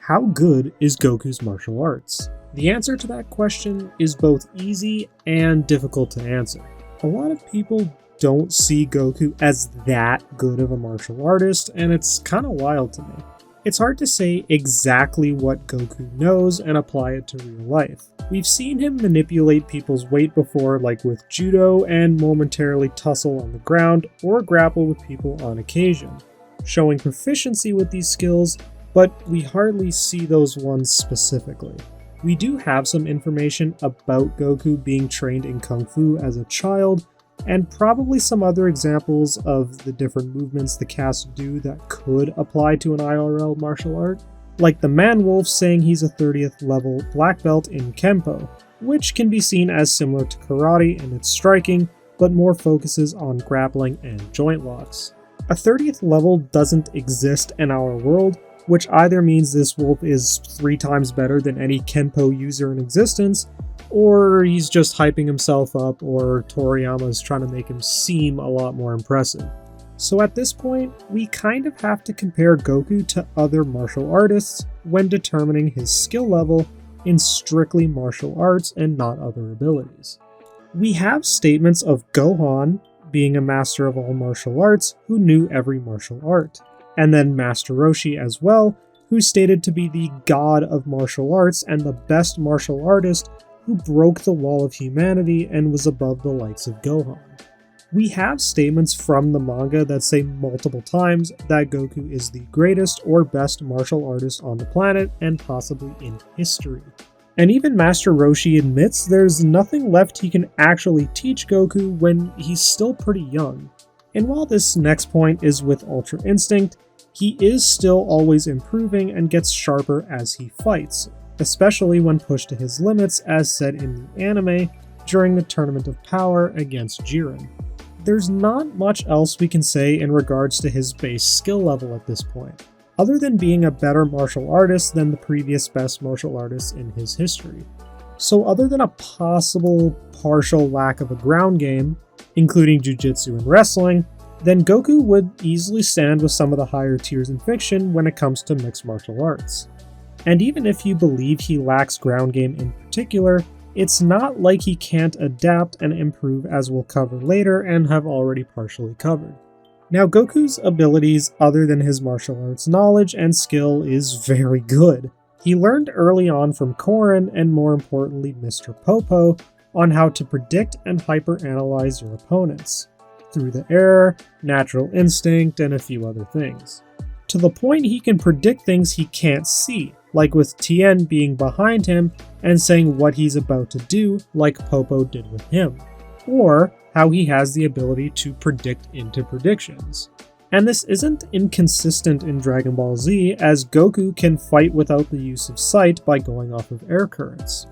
how good is Goku's martial arts? The answer to that question is both easy and difficult to answer. A lot of people don't see Goku as that good of a martial artist, and it's kind of wild to me. It's hard to say exactly what Goku knows and apply it to real life. We've seen him manipulate people's weight before, like with judo, and momentarily tussle on the ground or grapple with people on occasion, showing proficiency with these skills, but we hardly see those ones specifically. We do have some information about Goku being trained in Kung Fu as a child, and probably some other examples of the different movements the cast do that could apply to an IRL martial art, like the Man-Wolf saying he's a 30th level black belt in Kenpo, which can be seen as similar to karate in its striking, but more focuses on grappling and joint locks. A 30th level doesn't exist in our world, which either means this wolf is 3 times better than any Kenpo user in existence, or he's just hyping himself up, or Toriyama is trying to make him seem a lot more impressive. So at this point, we kind of have to compare Goku to other martial artists when determining his skill level in strictly martial arts and not other abilities. We have statements of Gohan being a master of all martial arts who knew every martial art, and then Master Roshi as well, who's stated to be the god of martial arts and the best martial artist who broke the wall of humanity and was above the likes of Gohan. We have statements from the manga that say multiple times that Goku is the greatest or best martial artist on the planet and possibly in history. And even Master Roshi admits there's nothing left he can actually teach Goku when he's still pretty young. And while this next point is with Ultra Instinct, he is still always improving and gets sharper as he fights, especially when pushed to his limits as said in the anime during the Tournament of Power against Jiren. There's not much else we can say in regards to his base skill level at this point, other than being a better martial artist than the previous best martial artists in his history. So other than a possible partial lack of a ground game, including jujitsu and wrestling, then Goku would easily stand with some of the higher tiers in fiction when it comes to mixed martial arts. And even if you believe he lacks ground game in particular, it's not like he can't adapt and improve, as we'll cover later and have already partially covered. Now, Goku's abilities other than his martial arts knowledge and skill is very good. He learned early on from Korin and more importantly Mr. Popo on how to predict and hyper-analyze your opponents, through the air, natural instinct, and a few other things. To the point he can predict things he can't see, like with Tien being behind him and saying what he's about to do, like Popo did with him, or how he has the ability to predict into predictions. And this isn't inconsistent in Dragon Ball Z, as Goku can fight without the use of sight by going off of air currents.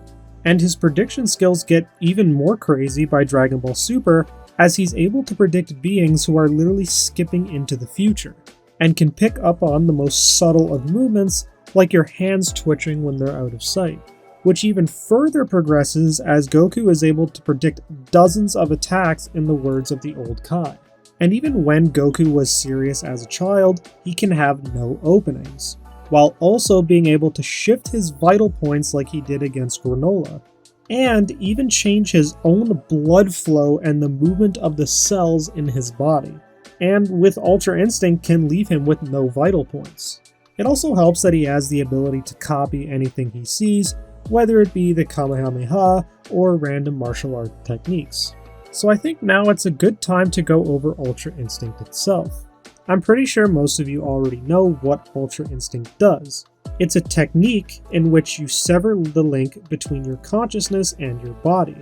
And his prediction skills get even more crazy by Dragon Ball Super, as he's able to predict beings who are literally skipping into the future, and can pick up on the most subtle of movements, like your hands twitching when they're out of sight, which even further progresses as Goku is able to predict dozens of attacks in the words of the old Kai. And even when Goku was serious as a child, he can have no openings, while also being able to shift his vital points like he did against Granola, and even change his own blood flow and the movement of the cells in his body, and with Ultra Instinct can leave him with no vital points. It also helps that he has the ability to copy anything he sees, whether it be the Kamehameha or random martial art techniques. So I think now it's a good time to go over Ultra Instinct itself. I'm pretty sure most of you already know what Ultra Instinct does. It's a technique in which you sever the link between your consciousness and your body,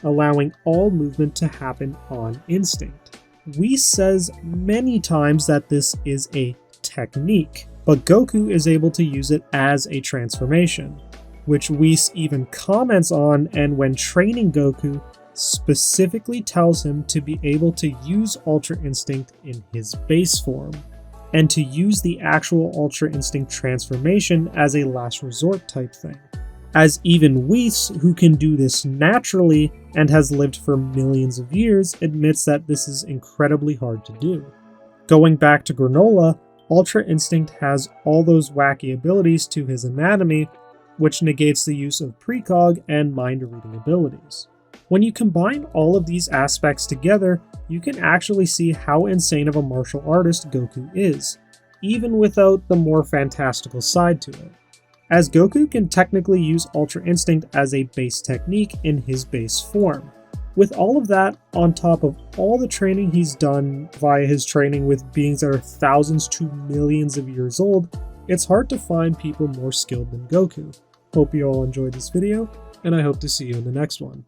allowing all movement to happen on instinct. Whis says many times that this is a technique, but Goku is able to use it as a transformation, which Whis even comments on, and when training Goku, specifically tells him to be able to use Ultra Instinct in his base form, and to use the actual Ultra Instinct transformation as a last resort type thing. As even Whis, who can do this naturally and has lived for millions of years, admits that this is incredibly hard to do. Going back to Granola, Ultra Instinct has all those wacky abilities to his anatomy, which negates the use of precog and mind-reading abilities. When you combine all of these aspects together, you can actually see how insane of a martial artist Goku is, even without the more fantastical side to it, as Goku can technically use Ultra Instinct as a base technique in his base form. With all of that, on top of all the training he's done via his training with beings that are thousands to millions of years old, it's hard to find people more skilled than Goku. Hope you all enjoyed this video, and I hope to see you in the next one.